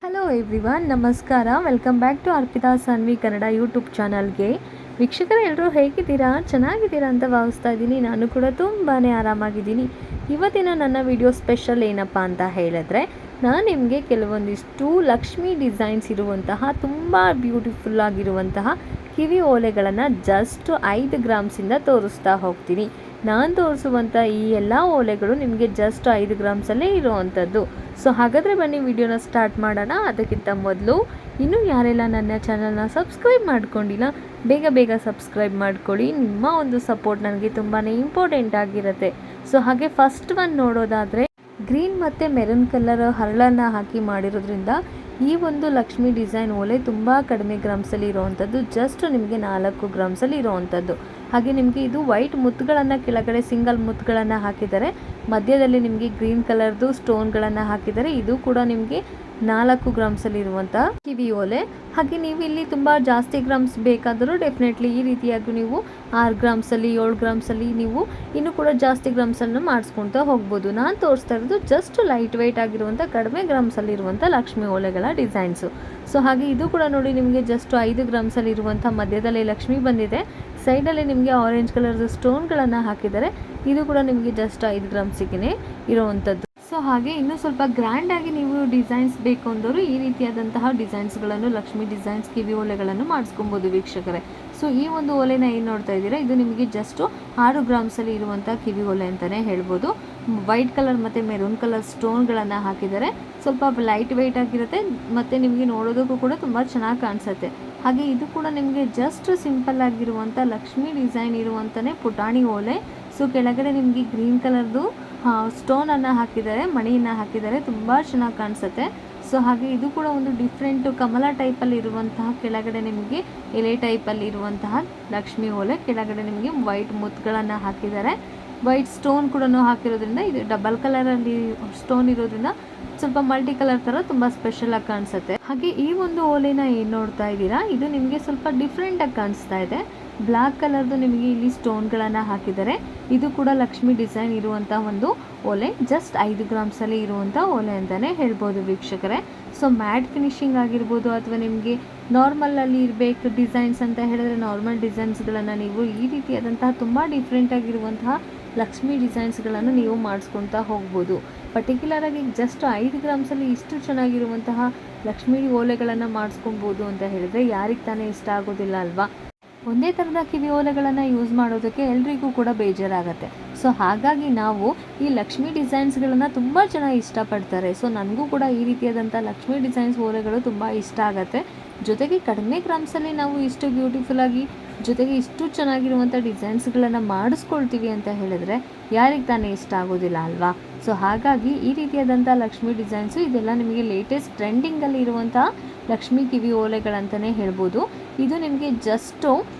Hello everyone, ನಮಸ್ಕಾರ. Welcome back to Arpita Sanvi Kannada YouTube ಚಾನಲ್ಗೆ. ವೀಕ್ಷಕರೇ, ಎಲ್ಲರೂ ಹೇಗಿದ್ದೀರಾ? ಚೆನ್ನಾಗಿದ್ದೀರಾ ಅಂತ ಭಾವಿಸ್ತಾ ಇದ್ದೀನಿ. ನಾನು ಕೂಡ ತುಂಬಾ ಆರಾಮಾಗಿದ್ದೀನಿ. ಇವತ್ತಿನ ನನ್ನ ವಿಡಿಯೋ ಸ್ಪೆಷಲ್ ಏನಪ್ಪ ಅಂತ ಹೇಳಿದ್ರೆ, ನಾನು ನಿಮಗೆ ಕೆಲವೊಂದಿಷ್ಟು ಲಕ್ಷ್ಮಿ ಡಿಸೈನ್ಸ್ ಇರುವಂತಹ ತುಂಬ ಬ್ಯೂಟಿಫುಲ್ ಆಗಿರುವಂತಹ ಕಿವಿ ಓಲೆಗಳನ್ನು ಜಸ್ಟ್ 5 ಗ್ರಾಮ್ಸಿಂದ ತೋರಿಸ್ತಾ ಹೋಗ್ತೀನಿ. ನಾನು ತೋರಿಸುವಂಥ ಈ ಎಲ್ಲ ಓಲೆಗಳು ನಿಮಗೆ ಜಸ್ಟ್ 5 ಗ್ರಾಮ್ಸಲ್ಲೇ ಇರುವಂಥದ್ದು. ಸೊ ಹಾಗಾದರೆ ಬನ್ನಿ ವಿಡಿಯೋನ ಸ್ಟಾರ್ಟ್ ಮಾಡೋಣ. ಅದಕ್ಕಿಂತ ಮೊದಲು ಇನ್ನೂ ಯಾರೆಲ್ಲ ನನ್ನ ಚಾನಲ್ನ ಸಬ್ಸ್ಕ್ರೈಬ್ ಮಾಡ್ಕೊಂಡಿಲ್ಲ, ಬೇಗ ಸಬ್ಸ್ಕ್ರೈಬ್ ಮಾಡ್ಕೊಳ್ಳಿ. ನಿಮ್ಮ ಒಂದು ಸಪೋರ್ಟ್ ನನಗೆ ತುಂಬಾ ಇಂಪಾರ್ಟೆಂಟ್ ಆಗಿರುತ್ತೆ. ಸೊ ಹಾಗೆ ಫಸ್ಟ್ ಒನ್ ನೋಡೋದಾದರೆ, ಗ್ರೀನ್ ಮತ್ತು ಮೆರೂನ್ ಕಲರ್ ಹರಳನ್ನು ಹಾಕಿ ಮಾಡಿರೋದ್ರಿಂದ ಈ ಒಂದು ಲಕ್ಷ್ಮಿ ಡಿಸೈನ್ ಓಲೆ ತುಂಬ ಕಡಿಮೆ ಗ್ರಾಮ್ಸಲ್ಲಿ ಇರೋವಂಥದ್ದು. ಜಸ್ಟ್ ನಿಮಗೆ 4 ಗ್ರಾಮ್ಸಲ್ಲಿ ಇರೋವಂಥದ್ದು. ಹಾಗೆ ನಿಮಗೆ ಇದು ವೈಟ್ ಮುತ್ತುಗಳನ್ನು ಕೆಳಗಡೆ ಸಿಂಗಲ್ ಮುತ್ತುಗಳನ್ನು ಹಾಕಿದ್ದಾರೆ, ಮಧ್ಯದಲ್ಲಿ ನಿಮಗೆ ಗ್ರೀನ್ ಕಲರ್ದು ಸ್ಟೋನ್ಗಳನ್ನು ಹಾಕಿದ್ದಾರೆ. ಇದು ಕೂಡ ನಿಮಗೆ 4 ಗ್ರಾಮ್ಸಲ್ಲಿ ಇರುವಂಥ ಕಿವಿ ಓಲೆ. ಹಾಗೆ ನೀವು ಇಲ್ಲಿ ತುಂಬ ಜಾಸ್ತಿ ಗ್ರಾಮ್ಸ್ ಬೇಕಾದರೂ ಡೆಫಿನೆಟ್ಲಿ ಈ ರೀತಿಯಾಗಿ ನೀವು 6 ಗ್ರಾಮ್ಸಲ್ಲಿ 7 ಗ್ರಾಮ್ಸಲ್ಲಿ ನೀವು ಇನ್ನೂ ಕೂಡ ಜಾಸ್ತಿ ಗ್ರಾಮ್ಸನ್ನು ಮಾಡಿಸ್ಕೊಳ್ತಾ ಹೋಗ್ಬೋದು. ನಾನು ತೋರಿಸ್ತಾ ಇರೋದು ಜಸ್ಟ್ ಲೈಟ್ ವೆಯ್ಟ್ ಆಗಿರುವಂಥ ಕಡಿಮೆ ಗ್ರಾಮ್ಸಲ್ಲಿ ಇರುವಂಥ ಲಕ್ಷ್ಮಿ ಓಲೆಗಳ ಡಿಸೈನ್ಸು. ಸೊ ಹಾಗೆ ಇದು ಕೂಡ ನೋಡಿ ನಿಮಗೆ ಜಸ್ಟ್ 5 ಗ್ರಾಮ್ಸಲ್ಲಿ ಇರುವಂಥ ಮಧ್ಯದಲ್ಲಿ ಲಕ್ಷ್ಮಿ ಬಂದಿದೆ. ಸೈಡಲ್ಲಿ ನಿಮಗೆ ಆರೆಂಜ್ ಕಲರ್ದು ಸ್ಟೋನ್ಗಳನ್ನು ಹಾಕಿದ್ದಾರೆ. ಇದು ಕೂಡ ನಿಮಗೆ ಜಸ್ಟ್ 5 ಗ್ರಾಮ್ಸಿಗೆ ಇರುವಂಥದ್ದು. ಸೊ ಹಾಗೆ ಇನ್ನೂ ಸ್ವಲ್ಪ ಗ್ರ್ಯಾಂಡಾಗಿ ನೀವು ಡಿಸೈನ್ಸ್ ಬೇಕು ಅಂದವರು ಈ ರೀತಿಯಾದಂತಹ ಡಿಸೈನ್ಸ್ಗಳನ್ನು, ಲಕ್ಷ್ಮಿ ಡಿಸೈನ್ಸ್ ಕಿವಿ ಓಲೆಗಳನ್ನು ಮಾಡಿಸ್ಕೊಬೋದು ವೀಕ್ಷಕರೇ. ಸೊ ಈ ಒಂದು ಓಲೆನ ಏನು ನೋಡ್ತಾ ಇದ್ದೀರಾ, ಇದು ನಿಮಗೆ ಜಸ್ಟು 6 ಗ್ರಾಮ್ಸಲ್ಲಿ ಇರುವಂಥ ಕಿವಿ ಓಲೆ ಅಂತಲೇ ಹೇಳ್ಬೋದು. ವೈಟ್ ಕಲರ್ ಮತ್ತು ಮೆರೂನ್ ಕಲರ್ ಸ್ಟೋನ್ಗಳನ್ನು ಹಾಕಿದ್ದಾರೆ. ಸ್ವಲ್ಪ ಲೈಟ್ ವೆಯ್ಟ್ ಆಗಿರುತ್ತೆ ಮತ್ತು ನಿಮಗೆ ನೋಡೋದಕ್ಕೂ ಕೂಡ ತುಂಬ ಚೆನ್ನಾಗಿ ಕಾಣಿಸುತ್ತೆ. ಹಾಗೆ ಇದು ಕೂಡ ನಿಮಗೆ ಜಸ್ಟ್ ಸಿಂಪಲ್ ಆಗಿರುವಂಥ ಲಕ್ಷ್ಮಿ ಡಿಸೈನ್ ಇರುವಂಥನೇ ಪುಟಾಣಿ ಓಲೆ. ಸೊ ಕೆಳಗಡೆ ನಿಮಗೆ ಗ್ರೀನ್ ಕಲರ್ದು ಸ್ಟೋನನ್ನು ಹಾಕಿದ್ದಾರೆ, ಮಣಿಯನ್ನು ಹಾಕಿದ್ದಾರೆ, ತುಂಬ ಚೆನ್ನಾಗಿ ಕಾಣಿಸುತ್ತೆ. ಸೊ ಹಾಗೆ ಇದು ಕೂಡ ಒಂದು ಡಿಫ್ರೆಂಟು ಕಮಲ ಟೈಪಲ್ಲಿ ಇರುವಂತಹ, ಕೆಳಗಡೆ ನಿಮಗೆ ಎಲೆ ಟೈಪಲ್ಲಿ ಇರುವಂತಹ ಲಕ್ಷ್ಮಿ ಓಲೆ. ಕೆಳಗಡೆ ನಿಮಗೆ ವೈಟ್ ಮುತ್ತುಗಳನ್ನು ಹಾಕಿದ್ದಾರೆ. ವೈಟ್ ಸ್ಟೋನ್ ಕೂಡ ಹಾಕಿರೋದ್ರಿಂದ, ಇದು ಡಬಲ್ ಕಲರಲ್ಲಿ ಸ್ಟೋನ್ ಇರೋದ್ರಿಂದ ಸ್ವಲ್ಪ ಮಲ್ಟಿ ಕಲರ್ ಥರ ತುಂಬ ಸ್ಪೆಷಲಾಗಿ ಕಾಣಿಸುತ್ತೆ. ಹಾಗೆ ಈ ಒಂದು ಓಲೆನ ಏನು ನೋಡ್ತಾ ಇದ್ದೀರಾ, ಇದು ನಿಮಗೆ ಸ್ವಲ್ಪ ಡಿಫ್ರೆಂಟಾಗಿ ಕಾಣಿಸ್ತಾ ಇದೆ. ಬ್ಲ್ಯಾಕ್ ಕಲರ್ದು ನಿಮಗೆ ಇಲ್ಲಿ ಸ್ಟೋನ್ಗಳನ್ನು ಹಾಕಿದ್ದಾರೆ. ಇದು ಕೂಡ ಲಕ್ಷ್ಮಿ ಡಿಸೈನ್ ಇರುವಂಥ ಒಂದು ಓಲೆ. ಜಸ್ಟ್ 5 ಗ್ರಾಮ್ಸಲ್ಲಿ ಇರುವಂಥ ಓಲೆ ಅಂತಲೇ ಹೇಳ್ಬೋದು ವೀಕ್ಷಕರೇ. ಸೊ ಮ್ಯಾಟ್ ಫಿನಿಶಿಂಗ್ ಆಗಿರ್ಬೋದು, ಅಥವಾ ನಿಮಗೆ ನಾರ್ಮಲಲ್ಲಿ ಇರಬೇಕು ಡಿಸೈನ್ಸ್ ಅಂತ ಹೇಳಿದ್ರೆ ನಾರ್ಮಲ್ ಡಿಸೈನ್ಸ್ಗಳನ್ನು ನೀವು ಈ ರೀತಿಯಾದಂತಹ ತುಂಬ ಡಿಫ್ರೆಂಟಾಗಿರುವಂತಹ ಲಕ್ಷ್ಮಿ ಡಿಸೈನ್ಸ್ಗಳನ್ನು ನೀವು ಮಾಡಿಸ್ಕೊಳ್ತಾ ಹೋಗ್ಬೋದು. ಪರ್ಟಿಕ್ಯುಲರಾಗಿ ಜಸ್ಟ್ 5 ಗ್ರಾಮ್ಸಲ್ಲಿ ಇಷ್ಟು ಚೆನ್ನಾಗಿರುವಂತಹ ಲಕ್ಷ್ಮಿ ಓಲೆಗಳನ್ನು ಮಾಡಿಸ್ಕೊಬೋದು ಅಂತ ಹೇಳಿದ್ರೆ ಯಾರಿಗೆ ತಾನೇ ಇಷ್ಟ ಆಗೋದಿಲ್ಲ ಅಲ್ವಾ? ಒಂದೇ ಥರದ ಕಿವಿ ಓಲೆಗಳನ್ನು ಯೂಸ್ ಮಾಡೋದಕ್ಕೆ ಎಲ್ರಿಗೂ ಕೂಡ ಬೇಜಾರಾಗುತ್ತೆ. ಸೊ ಹಾಗಾಗಿ ನಾವು ಈ ಲಕ್ಷ್ಮಿ ಡಿಸೈನ್ಸ್ಗಳನ್ನು ತುಂಬ ಜನ ಇಷ್ಟಪಡ್ತಾರೆ. ಸೊ ನನಗೂ ಕೂಡ ಈ ರೀತಿಯಾದಂಥ ಲಕ್ಷ್ಮಿ ಡಿಸೈನ್ಸ್ ಓಲೆಗಳು ತುಂಬ ಇಷ್ಟ ಆಗುತ್ತೆ. ಜೊತೆಗೆ ಕಡಿಮೆ ಗ್ರಾಮ್ಸಲ್ಲಿ ನಾವು ಇಷ್ಟು ಬ್ಯೂಟಿಫುಲ್ಲಾಗಿ, ಜೊತೆಗೆ ಇಷ್ಟು ಚೆನ್ನಾಗಿರುವಂಥ ಡಿಸೈನ್ಸ್ಗಳನ್ನು ಮಾಡಿಸ್ಕೊಳ್ತೀವಿ ಅಂತ ಹೇಳಿದ್ರೆ ಯಾರಿಗೆ ತಾನೇ ಇಷ್ಟ ಆಗೋದಿಲ್ಲ ಅಲ್ವಾ? ಸೊ ಹಾಗಾಗಿ ಈ ರೀತಿಯಾದಂಥ ಲಕ್ಷ್ಮಿ ಡಿಸೈನ್ಸು ಇದೆಲ್ಲ ನಿಮಗೆ ಲೇಟೆಸ್ಟ್ ಟ್ರೆಂಡಿಂಗಲ್ಲಿ ಇರುವಂಥ ಲಕ್ಷ್ಮಿ ಕಿವಿ ಓಲೆಗಳಂತಲೇ ಹೇಳ್ಬೋದು. ಇದು ನಿಮಗೆ ಜಸ್ಟು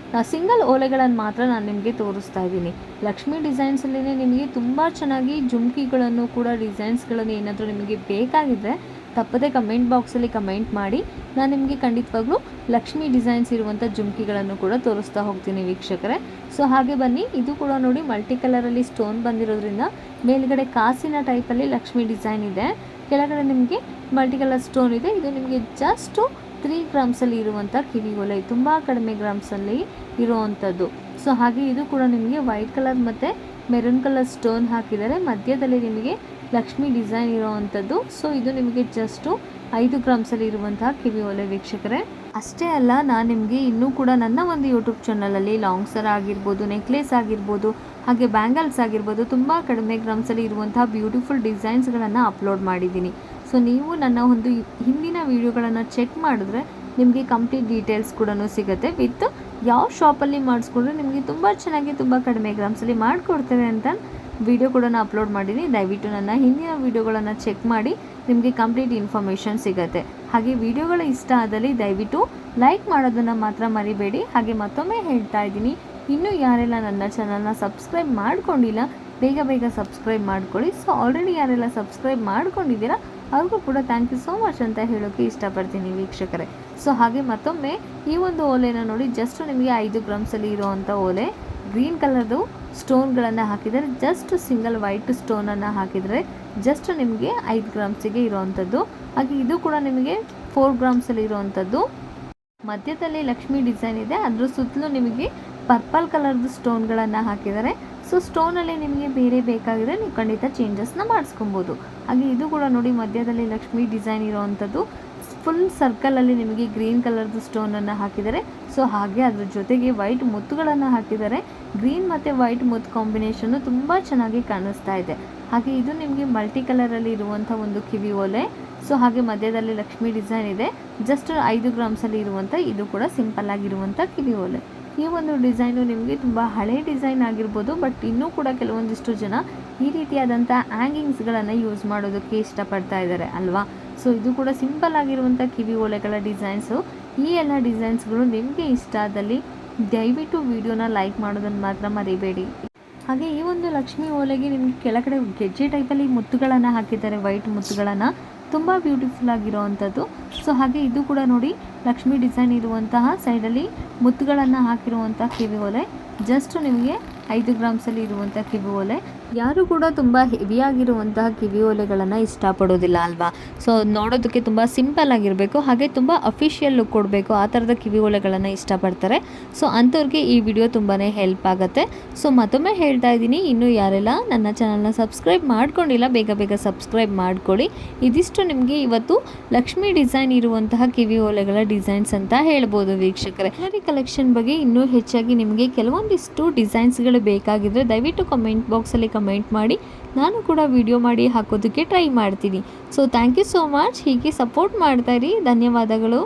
ಸಿಂಗಲ್ ಓಲೆಗಳನ್ನು ಮಾತ್ರ ನಾನು ನಿಮಗೆ ತೋರಿಸ್ತಾ ಇದ್ದೀನಿ. ಲಕ್ಷ್ಮಿ ಡಿಸೈನ್ಸಲ್ಲೇ ನಿಮಗೆ ತುಂಬ ಚೆನ್ನಾಗಿ ಜುಮ್ಕಿಗಳನ್ನು ಕೂಡ, ಡಿಸೈನ್ಸ್ಗಳನ್ನು ಏನಾದರೂ ನಿಮಗೆ ಬೇಕಾಗಿದ್ದರೆ ತಪ್ಪದೆ ಕಮೆಂಟ್ ಬಾಕ್ಸಲ್ಲಿ ಕಮೆಂಟ್ ಮಾಡಿ. ನಾನು ನಿಮಗೆ ಖಂಡಿತವಾಗ್ಲೂ ಲಕ್ಷ್ಮಿ ಡಿಸೈನ್ಸ್ ಇರುವಂಥ ಜುಮ್ಕಿಗಳನ್ನು ಕೂಡ ತೋರಿಸ್ತಾ ಹೋಗ್ತೀನಿ ವೀಕ್ಷಕರೇ. ಸೊ ಹಾಗೆ ಬನ್ನಿ, ಇದು ಕೂಡ ನೋಡಿ ಮಲ್ಟಿ ಕಲರಲ್ಲಿ ಸ್ಟೋನ್ ಬಂದಿರೋದ್ರಿಂದ ಮೇಲ್ಗಡೆ ಕಾಸಿನ ಟೈಪಲ್ಲಿ ಲಕ್ಷ್ಮಿ ಡಿಸೈನ್ ಇದೆ, ಕೆಳಗಡೆ ನಿಮಗೆ ಮಲ್ಟಿ ಕಲರ್ ಸ್ಟೋನ್ ಇದೆ. ಇದು ನಿಮಗೆ ಜಸ್ಟು 3 ಗ್ರಾಮ್ಸಲ್ಲಿ ಇರುವಂಥ ಕಿವಿ ಓಲೆ, ತುಂಬ ಕಡಿಮೆ ಗ್ರಾಮ್ಸಲ್ಲಿ ಇರುವಂಥದ್ದು. ಸೊ ಹಾಗೆ ಇದು ಕೂಡ ನಿಮಗೆ ವೈಟ್ ಕಲರ್ ಮತ್ತು ಮೆರೂನ್ ಕಲರ್ ಸ್ಟೋನ್ ಹಾಕಿದ್ದಾರೆ, ಮಧ್ಯದಲ್ಲಿ ನಿಮಗೆ ಲಕ್ಷ್ಮಿ ಡಿಸೈನ್ ಇರೋವಂಥದ್ದು. ಸೊ ಇದು ನಿಮಗೆ ಜಸ್ಟು 5 ಗ್ರಾಮ್ಸಲ್ಲಿ ಇರುವಂತಹ ಕಿವಿ ಓಲೆ ವೀಕ್ಷಕರೇ. ಅಷ್ಟೇ ಅಲ್ಲ, ನಾನು ನಿಮಗೆ ಇನ್ನೂ ಕೂಡ ನನ್ನ ಒಂದು ಯೂಟ್ಯೂಬ್ ಚಾನಲಲ್ಲಿ ಲಾಂಗ್ ಸರ ಆಗಿರ್ಬೋದು, ನೆಕ್ಲೆಸ್ ಆಗಿರ್ಬೋದು, ಹಾಗೆ ಬ್ಯಾಂಗಲ್ಸ್ ಆಗಿರ್ಬೋದು, ತುಂಬ ಕಡಿಮೆ ಗ್ರಾಮ್ಸಲ್ಲಿ ಇರುವಂತಹ ಬ್ಯೂಟಿಫುಲ್ ಡಿಸೈನ್ಸ್ಗಳನ್ನು ಅಪ್ಲೋಡ್ ಮಾಡಿದ್ದೀನಿ. ಸೊ ನೀವು ನನ್ನ ಒಂದು ಹಿಂದಿನ ವೀಡಿಯೋಗಳನ್ನು ಚೆಕ್ ಮಾಡಿದ್ರೆ ನಿಮಗೆ ಕಂಪ್ಲೀಟ್ ಡೀಟೇಲ್ಸ್ ಕೂಡ ಸಿಗುತ್ತೆ. ವಿತ್ ಯಾವ ಶಾಪಲ್ಲಿ ಮಾಡಿಸ್ಕೊಂಡ್ರೆ ನಿಮಗೆ ತುಂಬ ಚೆನ್ನಾಗಿ ತುಂಬ ಕಡಿಮೆ ಗ್ರಾಮ್ಸಲ್ಲಿ ಮಾಡಿಕೊಡ್ತೇವೆ ಅಂತ ವಿಡಿಯೋ ಕೂಡ ಅಪ್ಲೋಡ್ ಮಾಡಿದ್ದೀನಿ. ದಯವಿಟ್ಟು ನನ್ನ ಹಿಂದಿನ ವೀಡಿಯೋಗಳನ್ನು ಚೆಕ್ ಮಾಡಿ, ನಿಮಗೆ ಕಂಪ್ಲೀಟ್ ಇನ್ಫಾರ್ಮೇಷನ್ ಸಿಗುತ್ತೆ. ಹಾಗೆ ವಿಡಿಯೋಗಳು ಇಷ್ಟ ಆದಲ್ಲಿ ದಯವಿಟ್ಟು ಲೈಕ್ ಮಾಡೋದನ್ನು ಮಾತ್ರ ಮರಿಬೇಡಿ. ಹಾಗೆ ಮತ್ತೊಮ್ಮೆ ಹೇಳ್ತಾ ಇದ್ದೀನಿ, ಇನ್ನೂ ಯಾರೆಲ್ಲ ನನ್ನ ಚಾನಲ್ನ ಸಬ್ಸ್ಕ್ರೈಬ್ ಮಾಡ್ಕೊಂಡಿಲ್ಲ ಬೇಗ ಸಬ್ಸ್ಕ್ರೈಬ್ ಮಾಡ್ಕೊಳ್ಳಿ. ಸೊ ಆಲ್ರೆಡಿ ಯಾರೆಲ್ಲ ಸಬ್ಸ್ಕ್ರೈಬ್ ಮಾಡ್ಕೊಂಡಿದ್ದೀರಾ ಅವ್ರಿಗೂ ಕೂಡ ಥ್ಯಾಂಕ್ ಯು ಸೋ ಮಚ್ ಅಂತ ಹೇಳೋಕ್ಕೆ ಇಷ್ಟಪಡ್ತೀನಿ ವೀಕ್ಷಕರೇ. ಸೊ ಹಾಗೆ ಮತ್ತೊಮ್ಮೆ ಈ ಒಂದು ಓಲೆನ ನೋಡಿ, ಜಸ್ಟ್ ನಿಮಗೆ 5 ಗ್ರಾಮ್ಸಲ್ಲಿ ಇರೋವಂಥ ಓಲೆ. ಗ್ರೀನ್ ಕಲರ್ದು ಸ್ಟೋನ್ಗಳನ್ನು ಹಾಕಿದರೆ, ಜಸ್ಟ್ ಸಿಂಗಲ್ ವೈಟ್ ಸ್ಟೋನನ್ನು ಹಾಕಿದರೆ ಜಸ್ಟ್ ನಿಮಗೆ 5 ಗ್ರಾಮ್ಸಿಗೆ ಇರೋವಂಥದ್ದು. ಹಾಗೆ ಇದು ಕೂಡ ನಿಮಗೆ 4 ಗ್ರಾಮ್ಸಲ್ಲಿ ಇರೋವಂಥದ್ದು. ಮಧ್ಯದಲ್ಲಿ ಲಕ್ಷ್ಮಿ ಡಿಸೈನ್ ಇದೆ, ಅದ್ರ ಸುತ್ತಲೂ ನಿಮಗೆ ಪರ್ಪಲ್ ಕಲರ್ದು ಸ್ಟೋನ್ಗಳನ್ನು ಹಾಕಿದ್ದಾರೆ. ಸೊ ಸ್ಟೋನಲ್ಲಿ ನಿಮಗೆ ಬೇರೆ ಬೇಕಾಗಿದ್ರೆ ನೀವು ಖಂಡಿತ ಚೇಂಜಸ್ನ ಮಾಡಿಸ್ಕೊಬೋದು. ಹಾಗೆ ಇದು ಕೂಡ ನೋಡಿ ಮಧ್ಯದಲ್ಲಿ ಲಕ್ಷ್ಮಿ ಡಿಸೈನ್ ಇರೋವಂಥದ್ದು. ಫುಲ್ ಸರ್ಕಲಲ್ಲಿ ನಿಮಗೆ ಗ್ರೀನ್ ಕಲರ್ದು ಸ್ಟೋನನ್ನು ಹಾಕಿದ್ದಾರೆ. ಸೊ ಹಾಗೆ ಅದ್ರ ಜೊತೆಗೆ ವೈಟ್ ಮುತ್ತುಗಳನ್ನು ಹಾಕಿದ್ದಾರೆ. ಗ್ರೀನ್ ಮತ್ತು ವೈಟ್ ಮುತ್ತು ಕಾಂಬಿನೇಷನ್ನು ತುಂಬ ಚೆನ್ನಾಗಿ ಕಾಣಿಸ್ತಾ ಇದೆ. ಹಾಗೆ ಇದು ನಿಮಗೆ ಮಲ್ಟಿ ಕಲರಲ್ಲಿ ಇರುವಂಥ ಒಂದು ಕಿವಿ ಓಲೆ. ಸೊ ಹಾಗೆ ಮಧ್ಯದಲ್ಲಿ ಲಕ್ಷ್ಮಿ ಡಿಸೈನ್ ಇದೆ. ಜಸ್ಟ್ 5 ಗ್ರಾಮ್ಸಲ್ಲಿ ಇರುವಂಥ ಇದು ಕೂಡ ಸಿಂಪಲ್ ಆಗಿರುವಂಥ ಕಿವಿ ಓಲೆ. ಈ ಒಂದು ಡಿಸೈನು ನಿಮಗೆ ತುಂಬ ಹಳೆ ಡಿಸೈನ್ ಆಗಿರ್ಬೋದು, ಬಟ್ ಇನ್ನೂ ಕೂಡ ಕೆಲವೊಂದಿಷ್ಟು ಜನ ಈ ರೀತಿಯಾದಂಥ ಹ್ಯಾಂಗಿಂಗ್ಸ್ಗಳನ್ನು ಯೂಸ್ ಮಾಡೋದಕ್ಕೆ ಇಷ್ಟಪಡ್ತಾ ಇದ್ದಾರೆ ಅಲ್ವಾ. ಸೊ ಇದು ಕೂಡ ಸಿಂಪಲ್ ಆಗಿರುವಂಥ ಕಿವಿ ಓಲೆಗಳ ಡಿಸೈನ್ಸು. ಈ ಎಲ್ಲ ಡಿಸೈನ್ಸ್ಗಳು ನಿಮಗೆ ಇಷ್ಟ ಆದಲ್ಲಿ ದಯವಿಟ್ಟು ವಿಡಿಯೋನ ಲೈಕ್ ಮಾಡೋದನ್ನು ಮಾತ್ರ ಮರಿಬೇಡಿ. ಹಾಗೆ ಈ ಒಂದು ಲಕ್ಷ್ಮಿ ಓಲೆಗೆ ನಿಮಗೆ ಕೆಳಗಡೆ ಗೆಜ್ಜೆ ಟೈಪಲ್ಲಿ ಮುತ್ತುಗಳನ್ನು ಹಾಕಿದ್ದಾರೆ, ವೈಟ್ ಮುತ್ತುಗಳನ್ನು, ತುಂಬ ಬ್ಯೂಟಿಫುಲ್ ಆಗಿರೋವಂಥದ್ದು. ಸೊ ಹಾಗೆ ಇದು ಕೂಡ ನೋಡಿ ಲಕ್ಷ್ಮಿ ಡಿಸೈನ್ ಇರುವಂತಹ ಸೈಡಲ್ಲಿ ಮುತ್ತುಗಳನ್ನು ಹಾಕಿರುವಂಥ ಕಿವಿ ಓಲೆ. ಜಸ್ಟ್ ನಿಮಗೆ 5 ಗ್ರಾಮ್ಸಲ್ಲಿ ಇರುವಂಥ ಕಿವಿ ಓಲೆ. ಯಾರು ಕೂಡ ತುಂಬ ಹೆವಿಯಾಗಿರುವಂತಹ ಕಿವಿ ಓಲೆಗಳನ್ನು ಇಷ್ಟಪಡೋದಿಲ್ಲ ಅಲ್ವಾ. ಸೊ ನೋಡೋದಕ್ಕೆ ತುಂಬ ಸಿಂಪಲ್ ಆಗಿರಬೇಕು, ಹಾಗೆ ತುಂಬ ಅಫಿಷಿಯಲ್ ಲುಕ್ ಕೊಡಬೇಕು, ಆ ಥರದ ಕಿವಿ ಓಲೆಗಳನ್ನು ಇಷ್ಟಪಡ್ತಾರೆ. ಸೊ ಅಂಥವ್ರಿಗೆ ಈ ವಿಡಿಯೋ ತುಂಬಾ ಹೆಲ್ಪ್ ಆಗುತ್ತೆ. ಸೊ ಮತ್ತೊಮ್ಮೆ ಹೇಳ್ತಾ ಇದ್ದೀನಿ, ಇನ್ನೂ ಯಾರೆಲ್ಲ ನನ್ನ ಚಾನಲ್ನ ಸಬ್ಸ್ಕ್ರೈಬ್ ಮಾಡ್ಕೊಂಡಿಲ್ಲ ಬೇಗ ಬೇಗ ಸಬ್ಸ್ಕ್ರೈಬ್ ಮಾಡ್ಕೊಳ್ಳಿ. ಇದಿಷ್ಟು ನಿಮಗೆ ಇವತ್ತು ಲಕ್ಷ್ಮಿ ಡಿಸೈನ್ ಇರುವಂತಹ ಕಿವಿ ಓಲೆಗಳ ಡಿಸೈನ್ಸ್ ಅಂತ ಹೇಳ್ಬೋದು ವೀಕ್ಷಕರೇ. ಜ್ಯುವೆಲರಿ ಕಲೆಕ್ಷನ್ ಬಗ್ಗೆ ಇನ್ನೂ ಹೆಚ್ಚಾಗಿ ನಿಮಗೆ ಕೆಲವೊಂದಿಷ್ಟು ಡಿಸೈನ್ಸ್ಗಳು ಬೇಕಾಗಿದ್ದರೆ ದಯವಿಟ್ಟು ಕಮೆಂಟ್ ಬಾಕ್ಸಲ್ಲಿ ಕಮೆಂಟ್ ಮಾಡಿ, ನಾನು ಕೂಡ ವಿಡಿಯೋ ಮಾಡಿ ಹಾಕೋದಕ್ಕೆ ಟ್ರೈ ಮಾಡ್ತೀನಿ. So thank you so much. ಹೀಗೆ ಸಪೋರ್ಟ್ ಮಾಡ್ತಾ ಇರಿ. ಧನ್ಯವಾದಗಳು.